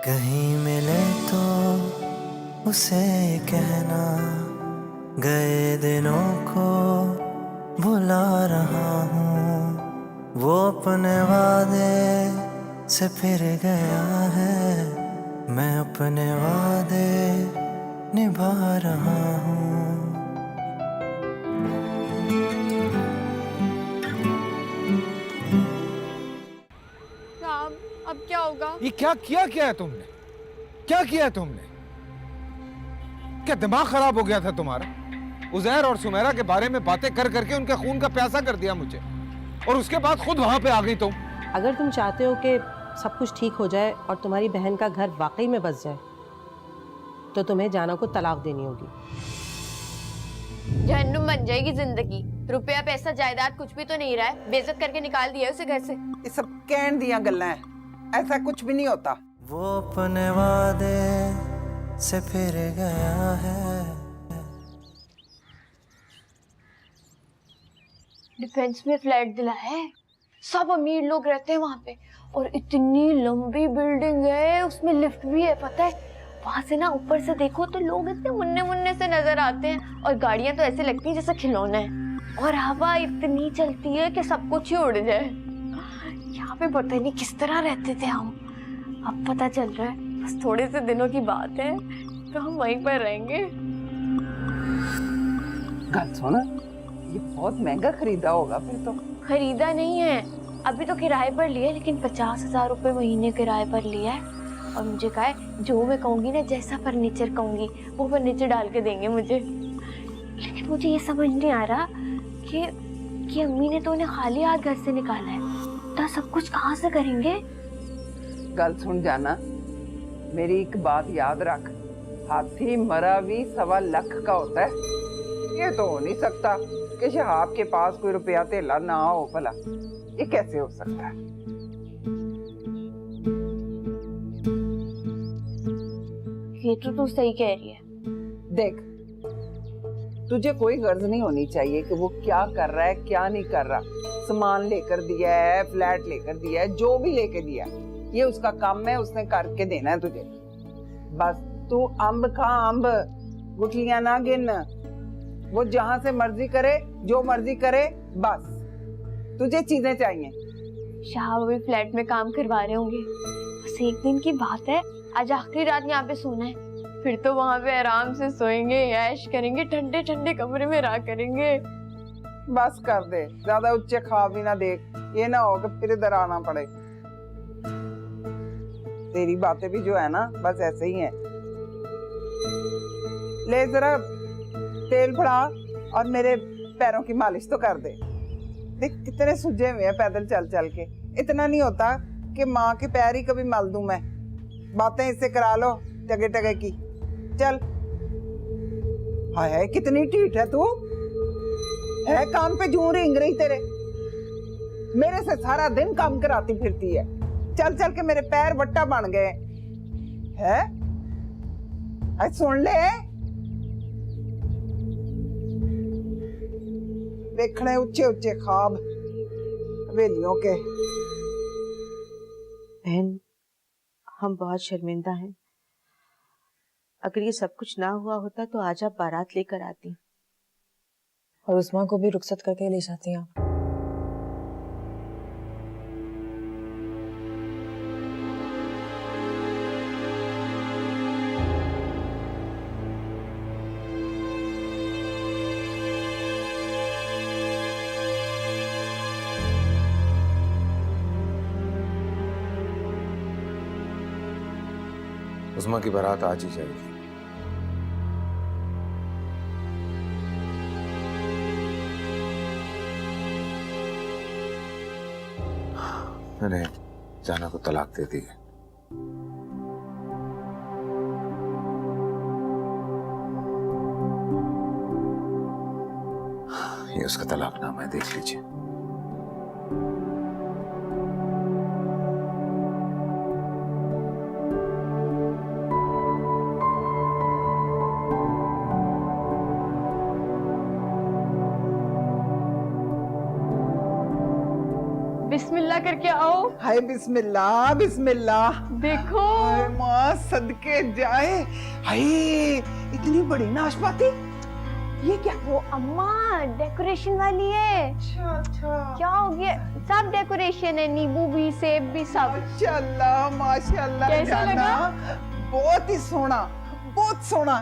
कहीं मिले तो उसे कहना, गए दिनों को भुला रहा हूँ। वो अपने वादे से फिर गया है, मैं अपने वादे निभा रहा हूँ। राम, अब क्या होगा? ये क्या है तुमने? क्या किया है तुमने? क्या दिमाग खराब हो गया था तुम्हारा? उज़ैर और सुमेरा के बारे में बातें कर करके उनका खून का प्यासा कर दिया मुझे, और उसके बाद खुद वहां पे आ गई तुम। अगर तुम चाहते हो कि सब कुछ ठीक हो जाए और तुम्हारी बहन का घर वाकई में बस जाए, तो तुम्हें जाना को तलाक देनी होगी। जहन्नुम बन जाएगी जिंदगी। रुपया पैसा जायदाद कुछ भी तो नहीं रहा है, बेइज्जत करके निकाल दिया है उसे घर से। ये सब कहन दिया गल्लां हैं, ऐसा कुछ भी नहीं होता। वो अपने वादे से फिर गया है। डिफेंस में फ्लैट दिला है, सब अमीर लोग रहते हैं वहां पे, और इतनी लंबी बिल्डिंग है, उसमें लिफ्ट भी है। पता है, वहां से ना ऊपर से देखो तो लोग इतने मुन्ने मुन्ने से नजर आते हैं, और गाड़ियां तो ऐसे लगती हैं जैसे खिलौने हैं, और हवा इतनी चलती है कि सब कुछ ही उड़ जाए। यहाँ पे पता नहीं किस तरह रहते थे हम, अब पता चल रहा है बस थोड़े से दिनों की बात है तो हम वहीं पर रहेंगे। गल सुन, ये बहुत महंगा खरीदा होगा फिर तो। खरीदा नहीं है, अभी तो किराए पर लिया, लेकिन 50,000 रुपए महीने किराए पर लिया है। और मुझे कहा है जो मैं कहूंगी ना, जैसा फर्नीचर कहूंगी वो फर्नीचर डाल के देंगे मुझे। लेकिन मुझे ये समझ नहीं आ रहा कि अम्मी ने तो उन्हें खाली हाथ घर से निकाला है, तो सब कुछ कहाँ से करेंगे? गल सुन जाना, मेरी एक बात याद रख, हाथी मरा भी 1.25 लाख का होता है। ये तो हो नहीं सकता कि शहाब के पास कोई रुपया तेला ना हो। भला ये कैसे हो सकता है? ये तो तू सही कह रही है। देख, तुझे कोई गर्ज नहीं होनी चाहिए कि वो क्या कर रहा है क्या नहीं कर रहा। सामान लेकर दिया है, फ्लैट लेकर दिया है, जो भी लेके दिया है, ये उसका काम है, उसने करके देना है तुझे। बस तू अंब खा, अंब, गुठलियां ना गिन। वो जहां से मर्जी करे, जो मर्जी करे, बस तुझे चीजें चाहिए। शाह अभी फ्लैट में काम करवा रहे होंगे, बस एक दिन की बात है, आज आखिरी रात यहाँ पे सोना है, फिर तो वहाँ पे आराम से सोएंगे, ऐश करेंगे, ठंडे ठंडे कमरे में रहा करेंगे। बस कर दे, ज्यादा ऊंचे ख्वाब भी ना देख, ये ना हो कि फिर इधर आना पड़े। तेरी बातें भी जो है ना, बस ऐसे ही हैं। ले जरा तेल फड़ा और मेरे पैरों की मालिश तो कर दे। देख कितने सूजे हुए हैं पैदल चल चल के। इतना नहीं होता कि माँ के पैर ही कभी मल दूं मैं। बातें इससे करा लो टगे टगे की। चल। हाय कितनी ढीठ है तू, है काम पे जूं रिंग रही तेरे। मेरे से सारा दिन काम कराती फिरती है, चल चल के मेरे पैर वट्टा बन गए है। आज सुन ले, देखने ऊंचे ऊंचे ख्वाब हवेलियों के। बहन, हम बहुत शर्मिंदा हैं। अगर ये सब कुछ ना हुआ होता तो आज आप बारात लेकर आती और उस्मा को भी रुखसत करके ले जाती आप। उस्मा की बारात आज ही जाएगी। मैंने जाना को तलाक दे दी है। ये उसका तलाकनामा है, देख लीजिए। बिस्मिल्लाह करके आओ। हाय बिस्मिल्लाह बिस्मिल्लाह। देखो हाय माँ सदके जाए। हाय इतनी बड़ी नाशपाती, ये क्या? वो अम्मा डेकोरेशन वाली है। अच्छा क्या हो गया? सब डेकोरेशन है, नींबू भी, सेब भी, सब। माशाल्लाह माशाल्लाह। कैसा जाना बहुत ही सोना, बहुत सोना।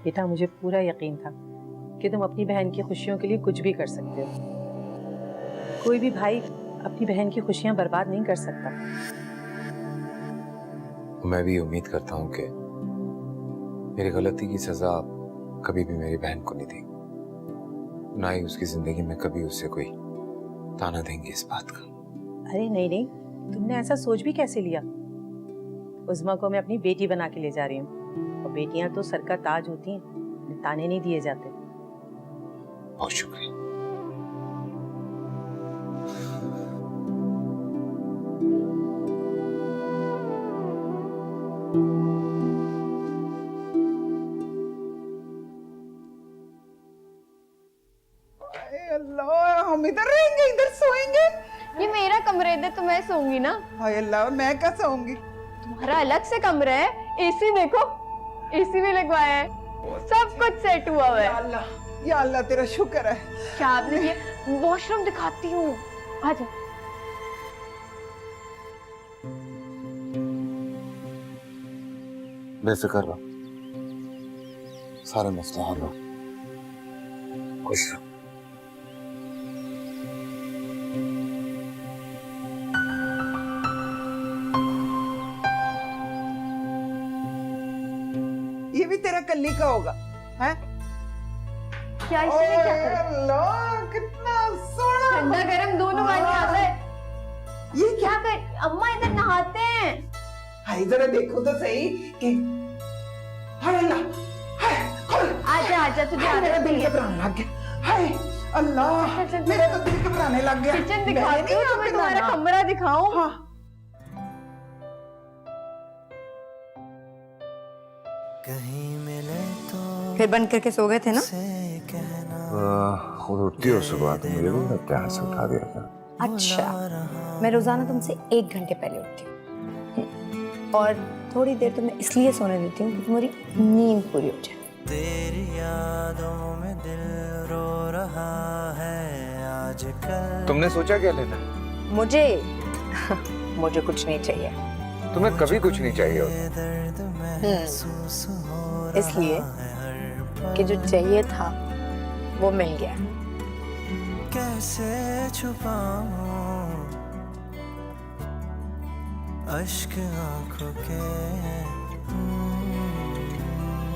बेटा मुझे पूरा यकीन था कि तुम अपनी बहन की खुशियों के लिए कुछ भी कर सकते हो। कोई भी भाई अपनी बहन की खुशियां बर्बाद नहीं कर सकता। मैं भी उम्मीद करता हूँ कि मेरी गलती की सजा आप कभी भी मेरी बहन को नहीं देंगे, ना ही उसकी जिंदगी में कभी उससे कोई ताना देंगे इस बात का। अरे नहीं नहीं, तुमने ऐसा सोच भी कैसे लिया? उज़्मा को मैं अपनी बेटी बना के ले जा रही हूँ, और बेटियां तो सर का ताज होती हैं, उन्हें ताने नहीं दिए जाते। बहुत शुक्रिया। अल्लाह हम इधर रहेंगे, इधर सोएंगे। ये मेरा कमरा है, इधर तो मैं सोऊंगी ना। हाय अल्लाह मैं क्या सोऊंगी? तुम्हारा अलग से कमरा है। एसी देखो, एसी भी लगवाया है, सब कुछ सेट हुआ हुआ है। या अल्लाह तेरा शुक्र है। क्या आपने ये? वॉशरूम दिखाती हूँ, आ जाओ। बेफिक्र रहो, सारे मसले हल हो। खुश रहो। ये भी तेरा कल्ली का होगा है? क्या इसमें क्या ओए कर? अल्लाह कितना सोना। ठंडा गरम दोनों पानी आता है। ये क्या? क्या कर? अम्मा इधर नहाते हैं। हाय जरा देखो तो सही कि हाय अल्लाह, हाय खोल। आजा आजा, तुझे हाय, मेरा आदत दिल नहीं है। घबराने लग गया। हाय अल्लाह चल, चल, मेरा तो दिल घबराने लग गया। किचन दिखाती हूँ, तुम्हें तुम्हारा कमरा दिखाऊं। हाँ कहीं मिले तो फिर बंद करके सो गए थे ना? से कहना खुद उठती हो सुबह तो मुझे भी लगता है से उठा दिया था। अच्छा, मैं रोजाना तुमसे 1 घंटे पहले उठती हूँ, और थोड़ी देर तो मैं इसलिए सोने देती हूँ कि तुम्हारी नींद पूरी हो जाए। तेरी यादों में दिल रो रहा है आजकल। तुमने सोचा क्या लेना है? मुझे मुझे कुछ नहीं चाहिए, तुम्हें कभी कुछ नहीं चाहिए होता। दर्द महसूस हो रहा इसलिए है हर पल। कि जो चाहिए था वो मिल गया। कैसे छुपाऊं अश्क आंखों के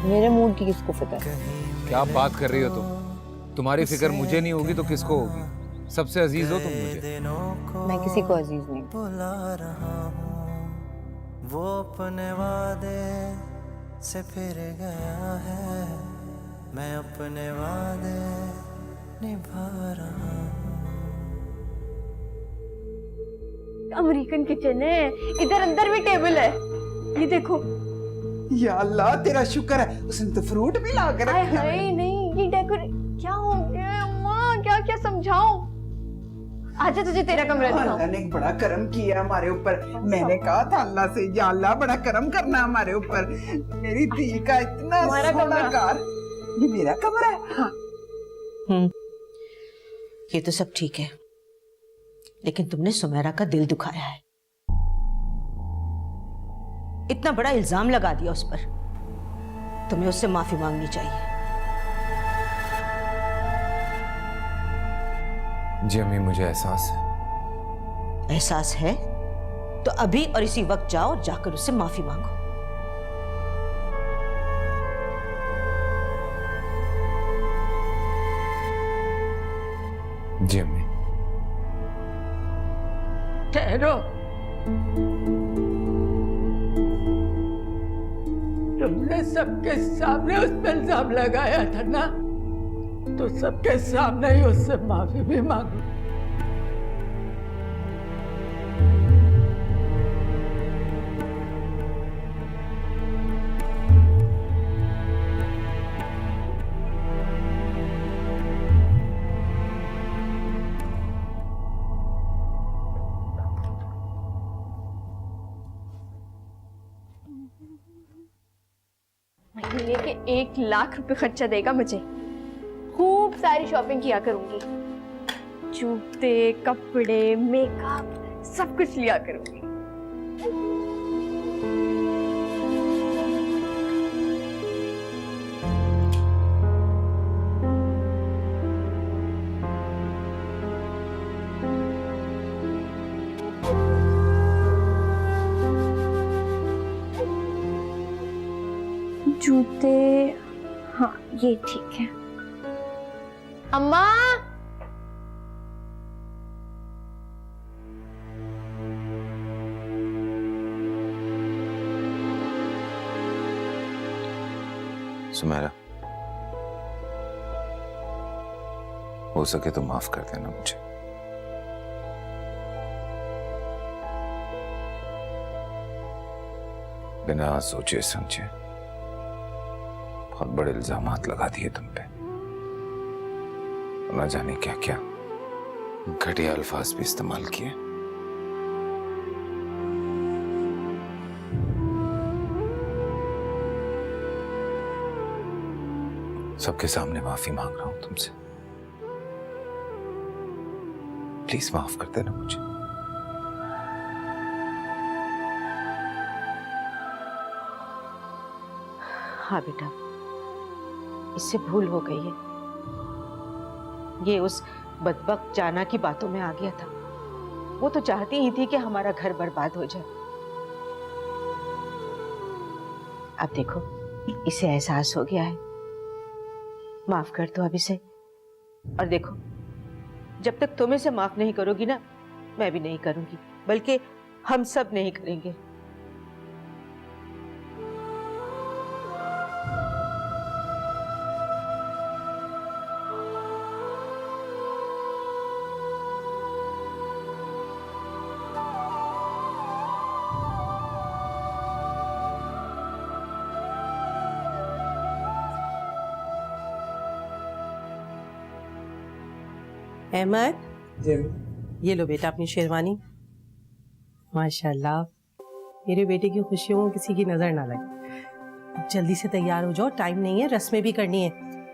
मेरे मूड की किसको फिक्र? क्या बात कर रही हो तुम? तुम्हारी फिक्र मुझे नहीं होगी तो किसको होगी? सबसे अजीज हो तुम मुझे। दिनों को मैं किसी को अजीज नहीं। बुला रहा हूँ, वो अपने वादे से फिर गया है, मैं अपने वादे निभा रहा हूँ। अमेरिकन किचन है, इधर अंदर भी टेबल है, ये देखो। या अल्लाह तेरा शुक्र है, उसने तो फ्रूट भी ला कर हाय रखा है। हाय नहीं, ये डेकोरेट क्या हो गया अम्मा? क्या क्या समझाऊं? आजा तुझे तेरा कमरा दिखाऊं। अल्लाह ने एक बड़ा करम किया हमारे ऊपर। मैंने कहा था अल्लाह से, या अल्लाह बड़ा करम करना हमारे ऊपर। मेरी धी का इतना हमारा सोना कमरा। घर। ये मेरा कमरा है। हाँ। ये तो सब ठीक है, लेकिन तुमने सुमेरा का दिल दुखाया है। इतना बड़ा इल्जाम लगा दिया उस पर। तुम्हें उससे माफी मांगनी चाहिए। जी अम्मी, मुझे एहसास है। एहसास है तो अभी और इसी वक्त जाओ और जाकर उससे माफी मांगो। जी अम्मी। ठहरो, तुमने सबके सामने उस पर इल्जाम लगाया था ना, तो सबके सामने ही उससे माफी भी मांगो। महीने के 1 लाख रुपए खर्चा देगा मुझे। खूब सारी शॉपिंग किया करूंगी, जूते, कपड़े, मेकअप, सब कुछ लिया करूंगी। जूते, हाँ ये ठीक है। अम्मा, सुमेरा, हो सके तो माफ कर देना मुझे। बिना सोचे समझे बहुत बड़े इल्जामात लगा दिए तुम पे, ना जाने क्या क्या घटिया अल्फाज भी इस्तेमाल किए। सबके सामने माफी मांग रहा हूं तुमसे, प्लीज माफ कर देना मुझे। हाँ बेटा, इससे भूल हो गई है। ये उस बदबख्त जाना की बातों में आ गया था। वो तो चाहती ही थी कि हमारा घर बर्बाद हो जाए। अब देखो, इसे एहसास हो गया है। माफ कर दो अब इसे। और देखो, जब तक तुम इसे माफ नहीं करोगी ना, मैं भी नहीं करूंगी, बल्कि हम सब नहीं करेंगे। अहमद, ये लो बेटा अपनी शेरवानी। माशाल्लाह, मेरे बेटे की खुशियों में किसी की नजर ना लगे। अब जल्दी से तैयार हो जाओ, टाइम नहीं है, रस्में भी करनी है।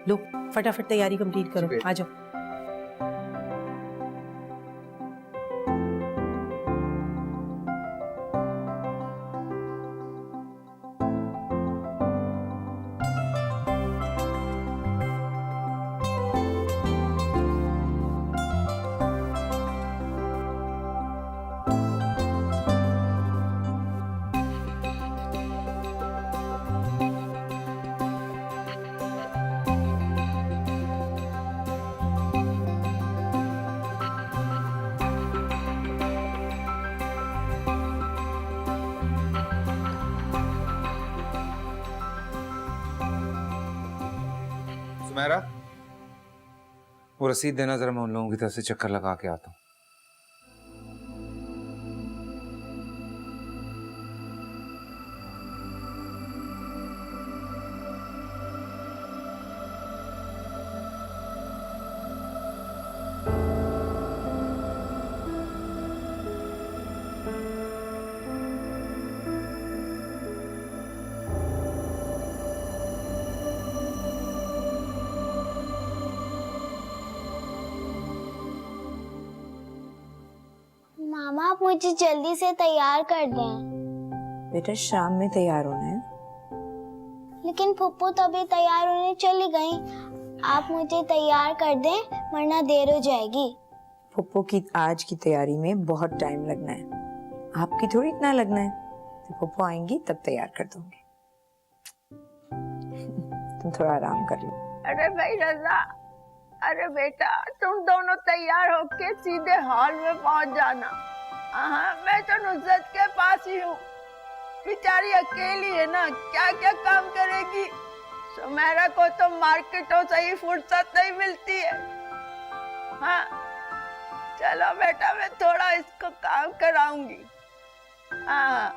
लो फटाफट तैयारी कंप्लीट करो, आ जाओ। सुमेरा, वो रसीद देना जरा, मैं उन लोगों की तरफ से चक्कर लगा के आता हूँ। मामा, आप मुझे जल्दी से तैयार कर दें। बेटा शाम में तैयार होना है। लेकिन फुप्पू तो अभी तैयार होने चली गई। आप मुझे तैयार कर दें, वरना देर हो जाएगी। फुप्पो की आज की तैयारी में बहुत टाइम लगना है, आपकी थोड़ी इतना लगना है। तो फुप्पो आएंगी तब तैयार कर दूंगी। तुम थोड़ा आराम कर लो। अरे भाई रजा, अरे बेटा तुम दोनों तैयार होके सीधे हॉल में पहुंच जाना। हाँ, मैं तो नुसरत के पास ही हूँ। बेचारी अकेली है ना, क्या क्या काम करेगी। सुमेरा को तो मार्केटों से ही फुर्सत नहीं मिलती है। हाँ चलो बेटा, मैं थोड़ा इसको काम कराऊंगी। हाँ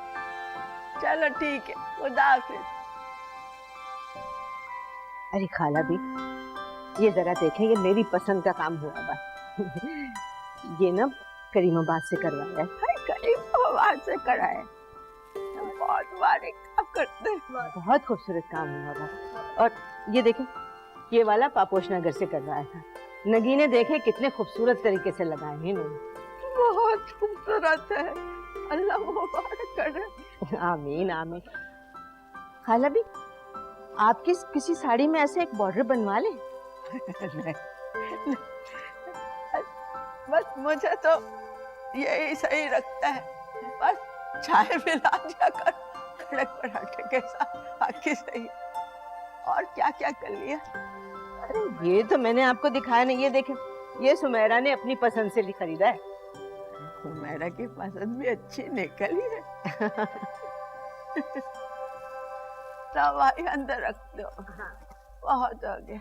चलो ठीक है, खुदा हाफिज। अरे खाला भी, ये जरा देखें, ये मेरी पसंद का काम हुआ बस। ये ना करीमाबाद से करवाया है। करीमाबाद से कराया, बहुत बारीक काम करते। बहुत खूबसूरत काम हुआ बाबा। और ये देखें, ये वाला पापोश नगर से करवाया था। नगीने देखे कितने खूबसूरत तरीके से लगाए हैं इन्होंने। बहुत खूबसूरत है, अल्लाह मुबारक करे। आमीन आमीन। खाला भी, आपकी किसी साड़ी में ऐसे एक बॉर्डर बनवा ले। नहीं, बस मुझे तो यही सही लगता है। बस चाय मिला दिया कर कड़क पराठे के साथ, बाकी सही। और क्या क्या कर लिया? अरे ये तो मैंने आपको दिखाया नहीं। ये देखें, ये सुमेरा ने अपनी पसंद से खरीदा है। सुमेरा की पसंद भी अच्छी निकली है। दवाई अंदर रख दो। बहुत हो गया।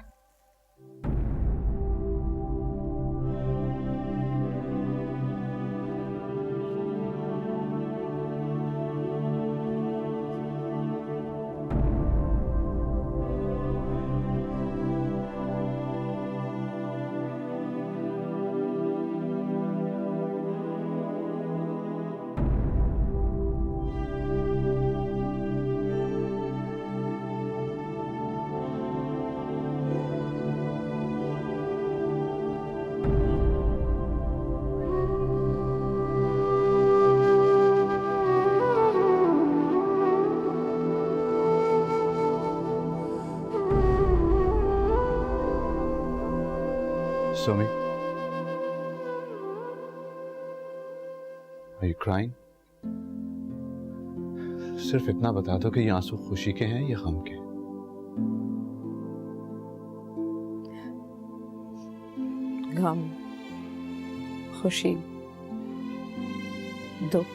Somi, are you crying? सिर्फ इतना बता दो कि ये आंसू खुशी के हैं या गम के? गम, खुशी, दुख,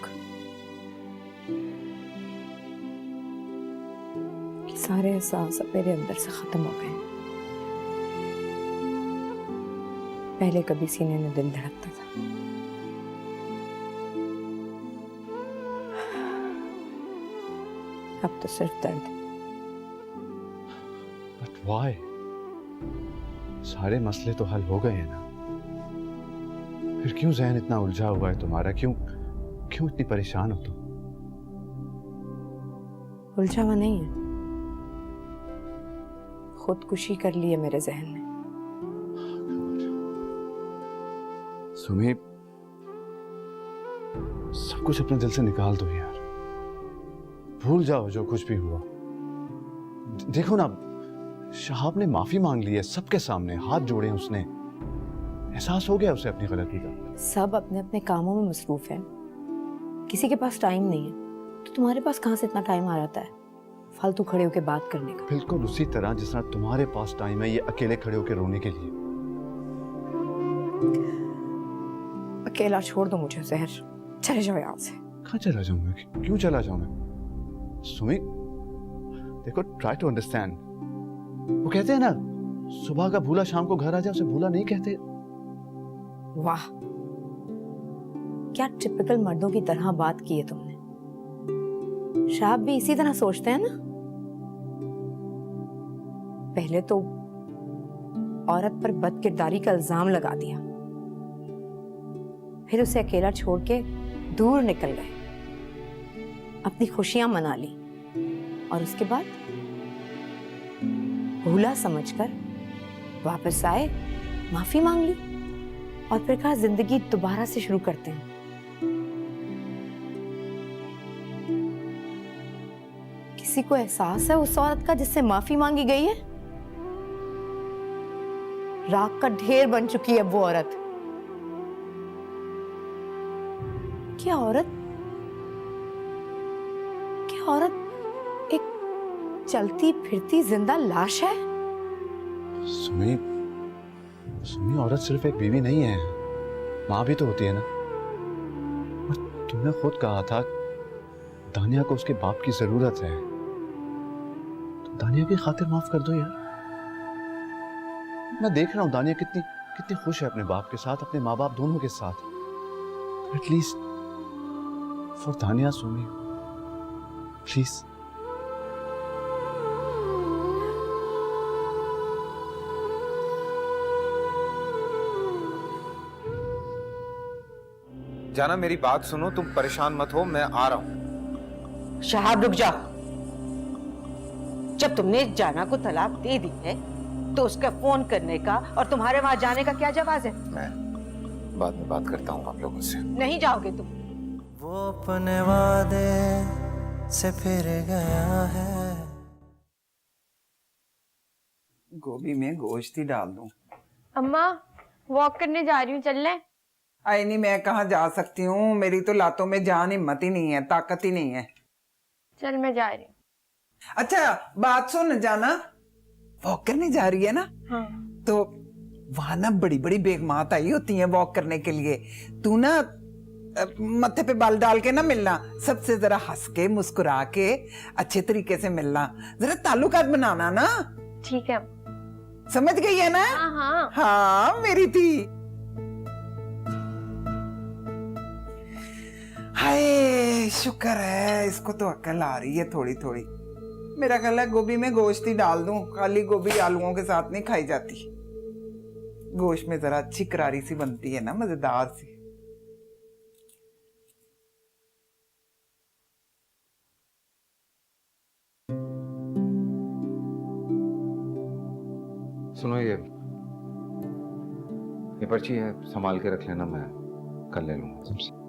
सारे एहसास अब मेरे अंदर से खत्म हो गए। पहले कभी सीने में दिल धड़कता था, अब तो सिर्फ दर्द। But why? सारे मसले तो हल हो गए हैं ना। फिर क्यों ज़हन इतना उलझा हुआ है तुम्हारा? क्यों इतनी परेशान हो तुम? उलझा हुआ नहीं है, खुदकुशी कर ली है मेरे जहन ने। सुमी, सब कुछ अपने दिल से निकाल दो यार। भूल जाओ जो कुछ भी हुआ। देखो ना, शहाब ने माफी मांग ली है सबके सामने, हाथ जोड़े हैं उसने। एहसास हो गया उसे अपनी गलती का। सब अपने अपने कामों में मसरूफ है, किसी के पास टाइम नहीं है। तो तुम्हारे पास कहाँ से इतना टाइम आ जाता है फालतू खड़े होकर बात करने का? बिल्कुल उसी तरह जिस तरह तुम्हारे पास टाइम है ये अकेले खड़े होकर रोने के लिए। अकेला छोड़ दो मुझे जहर, चले जाओ यहाँ से। कहाँ चला जाऊं मैं? क्यों चला जाऊं मैं? सुमी देखो, ट्राई टू अंडरस्टैंड। वो कहते हैं ना, सुबह का भूला शाम को घर आ जाए, उसे भूला नहीं कहते। वाह, क्या टिपिकल मर्दों की तरह बात की है तुमने। शाह भी इसी तरह सोचते हैं ना। पहले तो औरत पर बदकिरदारी का इल्जाम लगा दिया, फिर उसे अकेला छोड़ के दूर निकल गए, अपनी खुशियां मना ली, और उसके बाद भूला समझकर वापस आए, माफी मांग ली, और फिर कहा जिंदगी दोबारा से शुरू करते हैं। किसी को एहसास है उस औरत का जिससे माफी मांगी गई है? राख का ढेर बन चुकी है वो औरत। क्या औरत एक चलती फिरती जिंदा लाश है? सुमी, औरत सिर्फ एक बीवी नहीं है, माँ भी तो होती है ना। और तुमने खुद कहा था दानिया को उसके बाप की जरूरत है, तो दानिया की खातिर माफ कर दो यार। मैं देख रहा हूँ दानिया कितनी खुश है अपने बाप के साथ, अपने माँ बाप दोनों के साथ। एटलीस्ट फॉर दानिया, सुमी प्लीज। जाना, मेरी बात सुनो, तुम परेशान मत हो, मैं आ रहा हूं। शहाब रुक जाओ। जब तुमने जाना को तलाक दे दी है तो उसका फोन करने का और तुम्हारे वहां जाने का क्या जवाब है? मैं बाद में बात करता हूँ आप लोगों से। नहीं जाओगे तुम। वो अपने वादे से फिर गया है। गोभी में गोश्त ही डाल दूं। अम्मा वॉक करने जा रही हूँ, चल ले। आई नहीं, मैं कहाँ जा सकती हूँ, मेरी तो लातों में जान हिम्मत ही नहीं है, ताकत ही नहीं है। चल मैं जा रही हूँ। अच्छा बात सुन, जाना वॉक करने जा रही है ना? हाँ। तो वहां ना बड़ी बड़ी बेगमात आई होती हैं वॉक करने के लिए। तू ना मत्थे पे बाल डाल के ना मिलना, सबसे जरा हंस के मुस्कुरा के अच्छे तरीके से मिलना, जरा ताल्लुकात बनाना ना। ठीक है। समझ गई है ना? हाँ हाँ। हाँ मेरी थी। हाय शुक्र है, इसको तो अक्ल आ रही है थोड़ी थोड़ी। मेरा ख्याल है गोभी में गोश्त ही डाल दूं, खाली गोभी आलूओं के साथ नहीं खाई जाती। गोश्त में जरा अच्छी करारी सी बनती है ना, मजेदार सी। सुनो, ये पर्ची है, संभाल के रख लेना, मैं कल ले लूंगा तुमसे।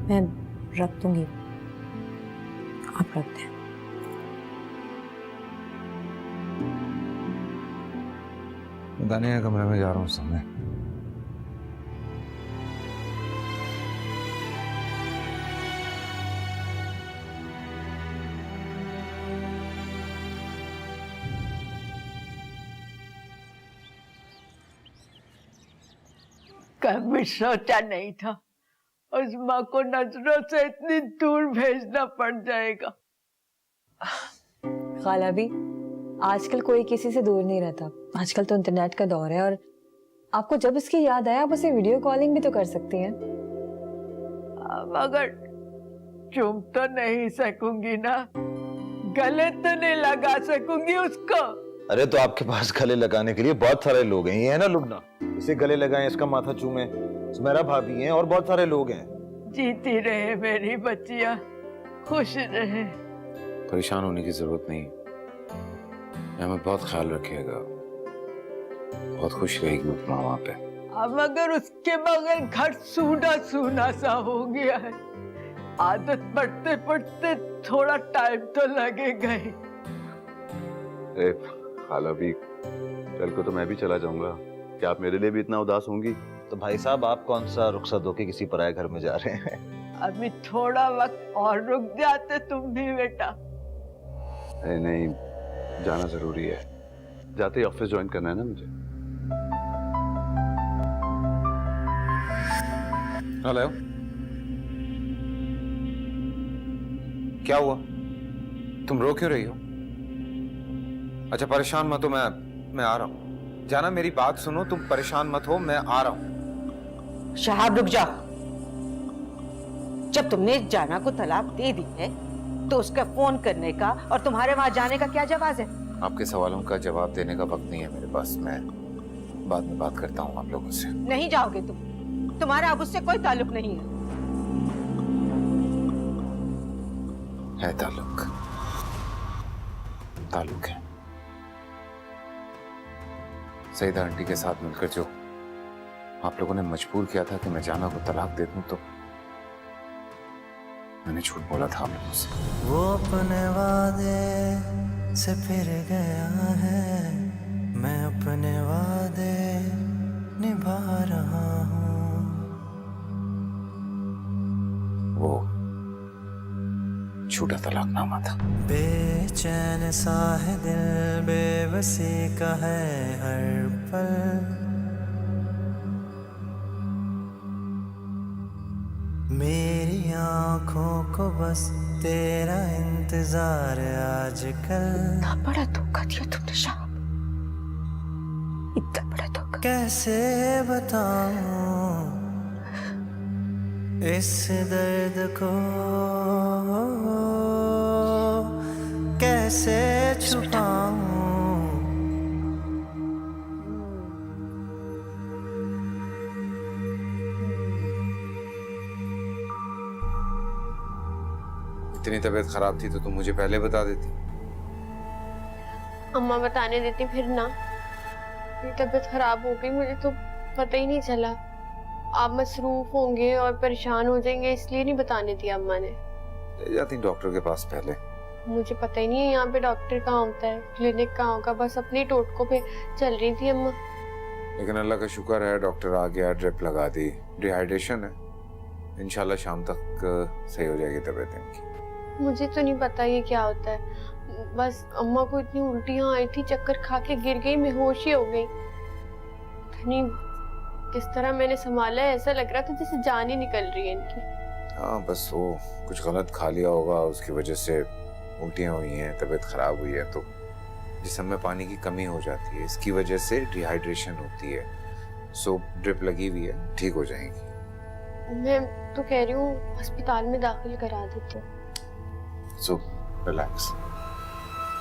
मैं रख दूंगी, आप रख दें। दानिया के कमरे में जा रहा हूँ समय। कभी सोचा नहीं था उस्मा को नजरों से इतनी दूर भेजना पड़ जाएगा। खाला भी आजकल कोई किसी से दूर नहीं रहता। आजकल तो इंटरनेट का दौर है और आपको जब इसकी याद आए आप उसे वीडियो कॉलिंग भी तो कर सकती हैं। मगर चुम तो नहीं सकूंगी ना, गले तो नहीं लगा सकूंगी उसको। अरे तो आपके पास गले लगाने के लिए बहुत सारे लोग हैं। ये है ना लुबना, इसे गले लगाएं, इसका माथा चूमे। सुमेरा भाभी हैं और बहुत सारे लोग हैं। जीती रहे मेरी बच्चियां, खुश रहे। परेशान होने की जरूरत नहीं, हमें बहुत ख्याल रखिएगा। बहुत खुश रहेगी उपमा वहां पे। अब अगर उसके बगैर घर सूना सूना सा हो गया है, आदत पड़ते पड़ते थोड़ा टाइम तो लगेगा ही। खाला भी, कल को तो मैं भी चला जाऊंगा, क्या आप मेरे लिए भी इतना उदास होंगी? तो भाई साहब आप कौन सा रुखसत होके किसी पराये घर में जा रहे हैं? अभी थोड़ा वक्त और रुक जाते तुम भी बेटा। नहीं, जाना जरूरी है। जाते ही ऑफिस ज्वाइन करना है ना मुझे। हेलो, क्या हुआ? तुम रो क्यों रही हो? अच्छा परेशान मत हो, मैं आ रहा हूं। जाना मेरी बात सुनो, तुम परेशान मत हो, मैं आ रहा हूं। शहाब रुक जाओ। जब तुमने जाना को तलाक दे दी है तो उसका फोन करने का और तुम्हारे वहां जाने का क्या जवाब है? आपके सवालों का जवाब देने का वक्त नहीं है मेरे पास। मैं बाद में बात करता हूँ आप लोगों से। नहीं जाओगे तुम, तुम्हारा अब उससे कोई ताल्लुक नहीं है ताल्लुक है। सईदा आंटी के साथ मिलकर जो आप लोगों ने मजबूर किया था कि मैं जाना को तलाक दे दूं, तो मैंने झूठ बोला था आप लोगों से। वो अपने वादे से फिर गया है, मैं अपने वादे निभा रहा हूँ। वो झूठा तलाकनामा था। बेचैन सा है दिल, बेबसी का है हर पल। मेरी आंखों को बस तेरा इंतजार आजकल। इतना बड़ा धोखा दिया तुमने शाह, इतना बड़ा धोखा। कैसे बताऊं इस दर्द को, कैसे छुपाऊं? इतनी तबीयत खराब थी तो तुम मुझे पहले बता देती। अम्मा बताने देती फिर ना। मेरी तबीयत खराब हो गई, मुझे तो पता ही नहीं चला। आप मसरूफ होंगे और परेशान हो जाएंगे इसलिए नहीं बताने दिया अम्मा ने। ले जाती डॉक्टर के पास पहले। मुझे पता ही नहीं है यहाँ पे डॉक्टर कहाँ होता है, क्लिनिक कहाँ होगा। बस अपने टोटकों पे चल रही थी अम्मा। लेकिन अल्लाह का शुक्र है डॉक्टर आ गया, ड्रिप लगा दी। डिहाइड्रेशन है, इंशाल्लाह शाम तक सही हो जाएगी तबीयत इनकी। मुझे तो नहीं पता ये क्या होता है। बस अम्मा को इतनी उल्टियाँ आई थी, चक्कर खा के गिर गई, बेहोश ही हो गई। इतनी किस तरह मैंने संभाला है, ऐसा लग रहा था जैसे जान ही निकल रही है इनकी। हाँ बस वो कुछ गलत खा लिया होगा, उसकी वजह से उल्टियाँ हुई हैं, तबीयत खराब हुई है। तो जिस्म में पानी की कमी हो जाती है, इसकी वजह से डिहाइड्रेशन होती है। सो ड्रिप लगी हुई है, ठीक हो जाएंगी। मैं तो कह रही हूँ अस्पताल में दाखिल करा देती हूँ। सो रिलैक्स,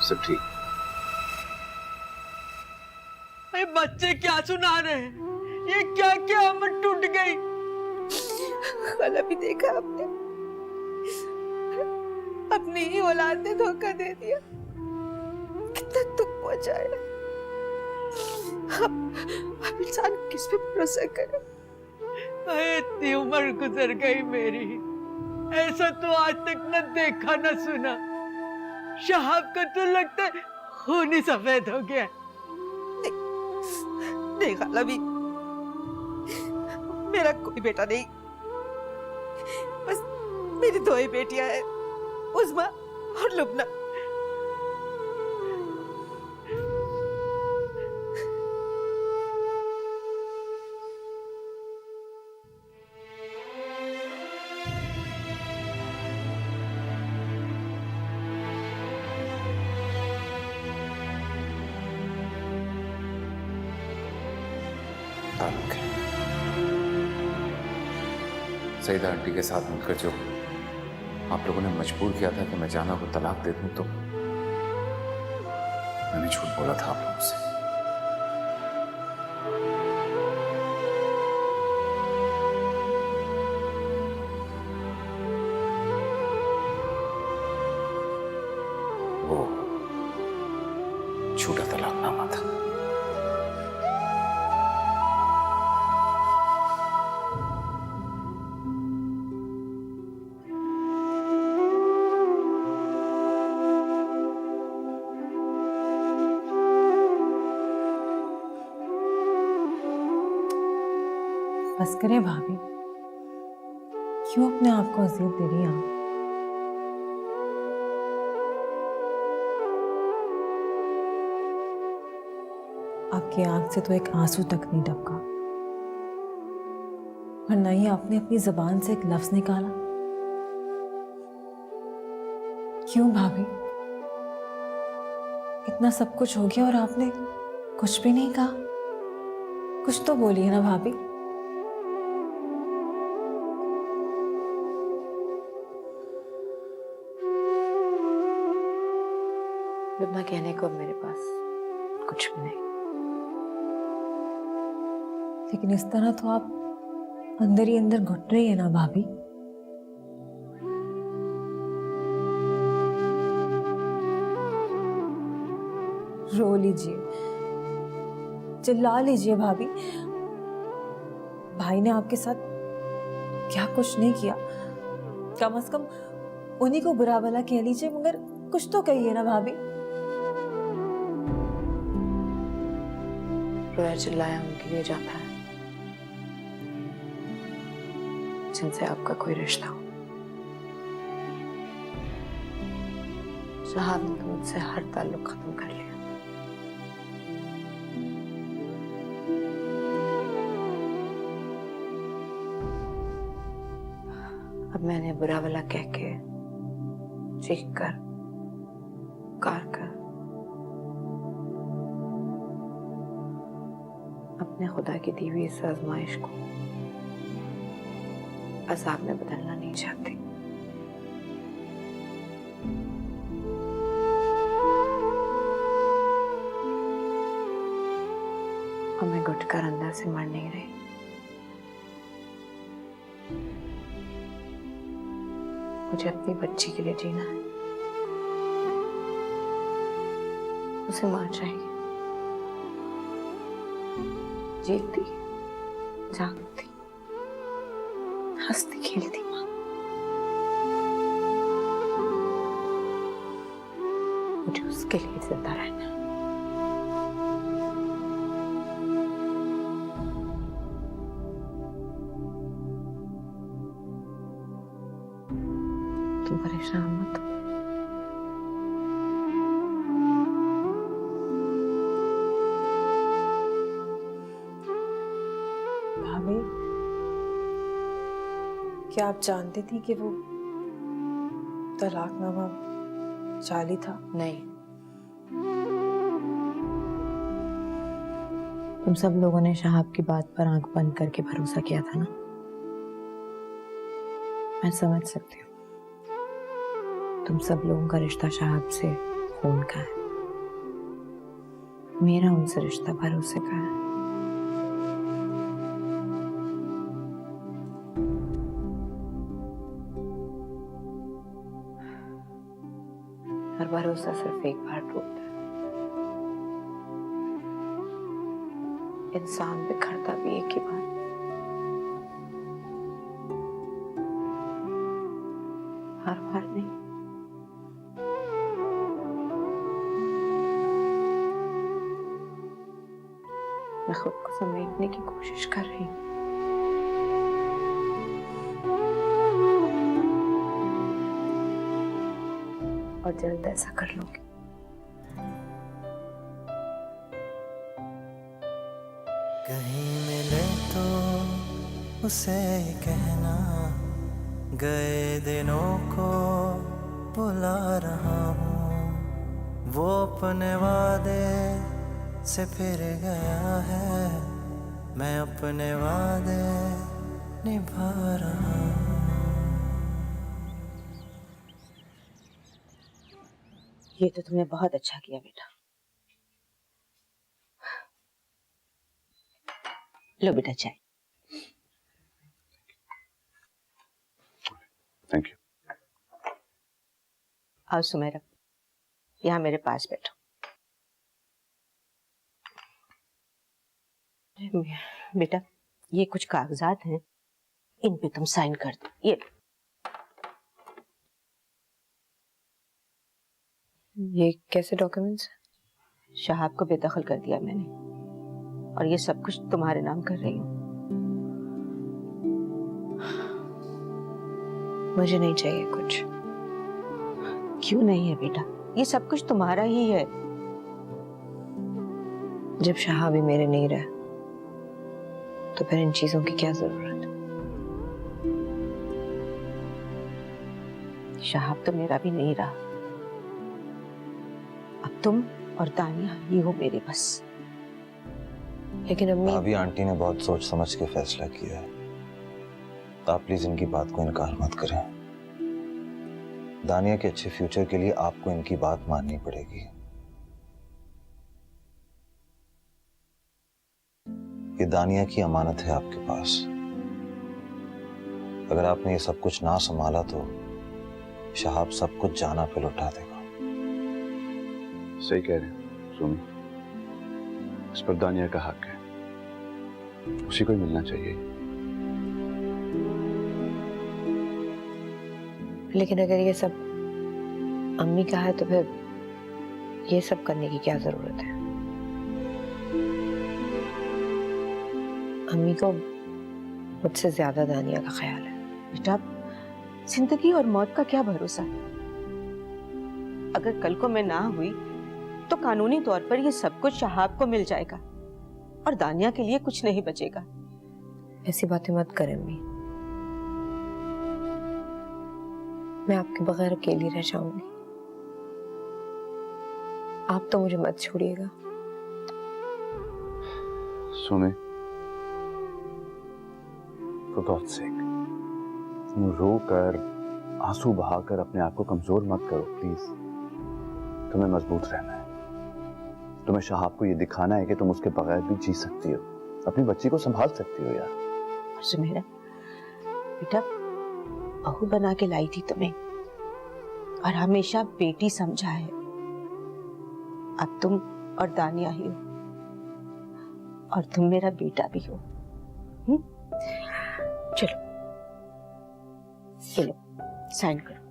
सब ठीक। अरे बच्चे क्या सुना रहे हैं? ये क्या क़यामत टूट गई। खाला भी देखा आपने, अपनी ही औलाद ने धोखा दे दिया, कितना दुख पहुंचाया। अब इंसान किस पे भरोसा करे? इतनी उम्र गुजर गई मेरी, ऐसा तो आज तक न देखा न सुना। शहाब का तो लगता है खून ही सफेद हो गया। नहीं खाला भी, मेरा कोई बेटा नहीं, बस मेरी दो ही बेटियां हैं, उस्मा और लुबना। सईदा आंटी के साथ मिलकर जो आप लोगों ने मजबूर किया था कि मैं जाना को तलाक दे दूं, तो मैंने झूठ बोला था आप लोगों से। वो झूठा तलाकनामा था। बस करें भाभी, क्यों अपने आप को अजियत दे रही हैं आप? आपकी आंख से तो एक आंसू तक नहीं टपका, और न ही आपने अपनी जबान से एक लफ्ज निकाला। क्यों भाभी? इतना सब कुछ हो गया और आपने कुछ भी नहीं कहा। कुछ तो बोलिए ना भाभी। लुब्ना, कहने को मेरे पास कुछ भी नहीं। लेकिन इस तरह तो आप अंदर ही अंदर घुट रही है ना भाभी। रो लीजिए, चिल्ला लीजिए भाभी। भाई ने आपके साथ क्या कुछ नहीं किया, कम से कम उन्हीं को बुरा भला कह लीजिए, मगर कुछ तो कहिए ना भाभी। रोया चिल्लाया उनके लिए जाता है जिनसे आपका कोई रिश्ता हो। शहाब ने तो मुझसे हर ताल्लुक खत्म कर लिया। अब मैंने बुरा भला कह के, चीख कर, पुकार कर अपने खुदा की दी हुई इस आजमाइश को अज़ाब में बदलना नहीं चाहती। और मैं घुटकर अंदर से मर नहीं रही। मुझे अपनी बच्ची के लिए जीना है। उसे मार चाहिए, जीती, जागती, हंसती खेलती माँ। मुझे उसके लिए जिंदा रहना। तुम परेशान मत हो। भाभी, क्या आप जानती थी कि वो तलाकनामा जाली था? नहीं, तुम सब लोगों ने शहाब की बात पर आंख बंद करके भरोसा किया था ना। मैं समझ सकती हूँ, तुम सब लोगों का रिश्ता शहाब से खून का है। मेरा उनसे रिश्ता भरोसे का है। हर भरोसा सिर्फ एक बार टूटता है। इंसान बिखरता भी एक ही बार। हर बार नहीं। मैं खुद को समेटने की कोशिश कर रही हूँ। और जल्द ऐसा कर लूंगी। कहीं मिले तो उसे कहना, गए दिनों को बुला रहा हूँ। वो अपने वादे से फिर गया है, मैं अपने वादे निभा रहा ये तो तुमने बहुत अच्छा किया बेटा। लो बेटा चाय। Thank you. आओ सुमेरा, यहाँ मेरे पास बैठो। बेटा ये कुछ कागजात हैं, इन पे तुम साइन कर दो। ये कैसे डॉक्यूमेंट्स? शहाब को बेदखल कर दिया मैंने, और ये सब कुछ तुम्हारे नाम कर रही हूँ। मुझे नहीं चाहिए कुछ। क्यों नहीं है बेटा, ये सब कुछ तुम्हारा ही है। जब शाह भी मेरे नहीं रहे तो फिर इन चीजों की क्या जरूरत? शहाब तो मेरा भी नहीं रहा, अब तुम और दानिया ही हो मेरे बस। लेकिन अम्मी, भाभी आंटी ने बहुत सोच समझ के फैसला किया है, तो आप प्लीज इनकी बात को इनकार मत करें। दानिया के अच्छे फ्यूचर के लिए आपको इनकी बात माननी पड़ेगी। ये दानिया की अमानत है आपके पास। अगर आपने ये सब कुछ ना संभाला तो शहाब सब कुछ जाना पे लौटा देगा। सही कह रहे हैं सुमी, इस पर दानिया का हक है, उसी को ही मिलना चाहिए। लेकिन अगर ये सब अम्मी का है तो फिर ये सब करने की क्या जरूरत है? अम्मी को मुझसे ज्यादा दानिया का ख्याल है। बेटा जिंदगी और मौत का क्या भरोसा, अगर कल को मैं ना हुई तो कानूनी तौर पर ये सब कुछ शहाब को मिल जाएगा और दानिया के लिए कुछ नहीं बचेगा। ऐसी बातें मत करें अम्मी, मैं आपके बगैर अकेली रह जाऊंगी। आप तो मुझे मत छोड़िएगा। सुमे, for God's sake, यूं रो कर आंसू बहाकर अपने आप को कमजोर मत करो प्लीज। तुम्हें मजबूत रहना है, तुम्हें शहाब को ये दिखाना है कि तुम उसके बगैर भी जी सकती हो, अपनी बच्ची को संभाल सकती हो यार। सुमेरा बेटा, बहू बना के लाई थी तुम्हें और हमेशा बेटी समझा है। अब तुम और दानिया ही हो, और तुम मेरा बेटा भी हो। चलो ये लो साइन करो।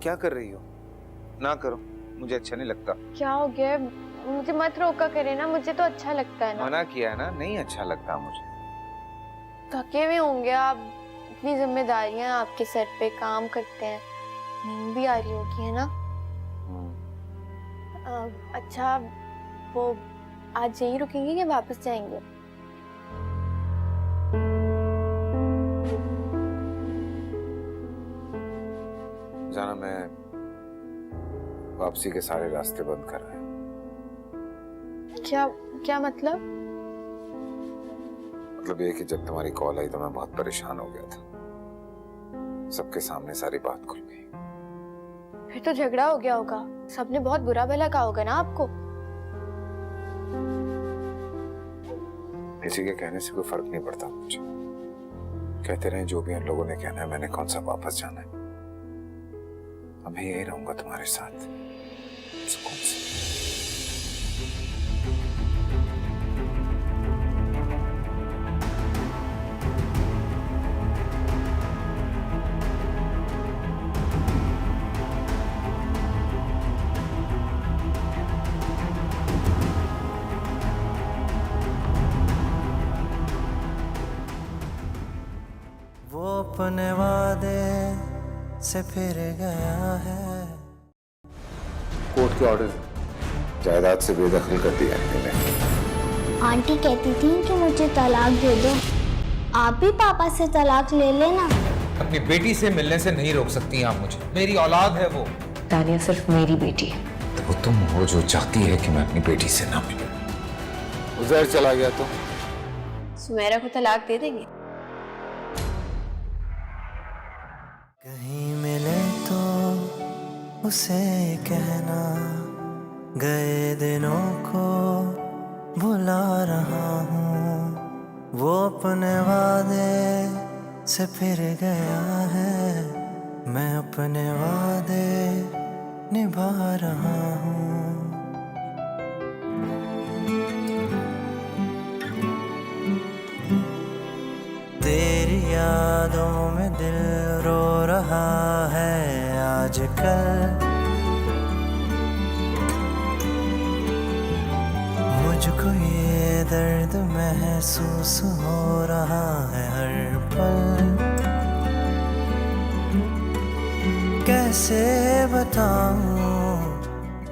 क्या कर रही हो? ना करो, मुझे अच्छा नहीं लगता। क्या हो गया? मुझे मत रोका करे ना, मुझे तो अच्छा लगता है ना। मना किया है ना, नहीं अच्छा लगता मुझे। थके हुए होंगे आप, इतनी जिम्मेदारियां आपके सर पे, काम करते हैं, नींद भी आ रही होगी है ना। अच्छा वो आज यहीं रुकेंगे कि वापस जाएंगे? जाना, मैं वापसी के सारे रास्ते बंद कर रहे हैं। क्या क्या मतलब? मतलब ये कि जब तुम्हारी कॉल आई तो मैं बहुत परेशान हो गया था, सबके सामने सारी बात खुल गई। फिर तो झगड़ा हो गया होगा, सबने बहुत बुरा भला कहा होगा ना आपको। किसी के कहने से कोई फर्क नहीं पड़ता मुझे, कहते रहे जो भी उन लोगों ने कहना है, मैंने कौन सा वापस जाना है। अब मैं यही रहूंगा तुम्हारे साथ सुकून से। अपने वादे से फिर गया है। कोर्ट के ऑर्डर जायदाद से बेदखल कर दिया है मैंने। आंटी कहती थी कि मुझे तलाक दे दो, आप भी पापा से तलाक ले लेना। अपनी बेटी से मिलने से नहीं रोक सकती आप मुझे, मेरी औलाद है वो। तानिया सिर्फ मेरी बेटी है। तो वो तुम हो जो चाहती है कि मैं अपनी बेटी से ना मिलूं। उजैर चला गया तो सुमेरा को तलाक दे देंगे। कहीं मिले तो उसे कहना, गए दिनों को भुला रहा हूँ। वो अपने वादे से फिर गया है, मैं अपने वादे निभा रहा हूँ। तेरी यादों में दिल रो रहा है आजकल। मुझको ये दर्द महसूस हो रहा है हर पल। कैसे बताऊं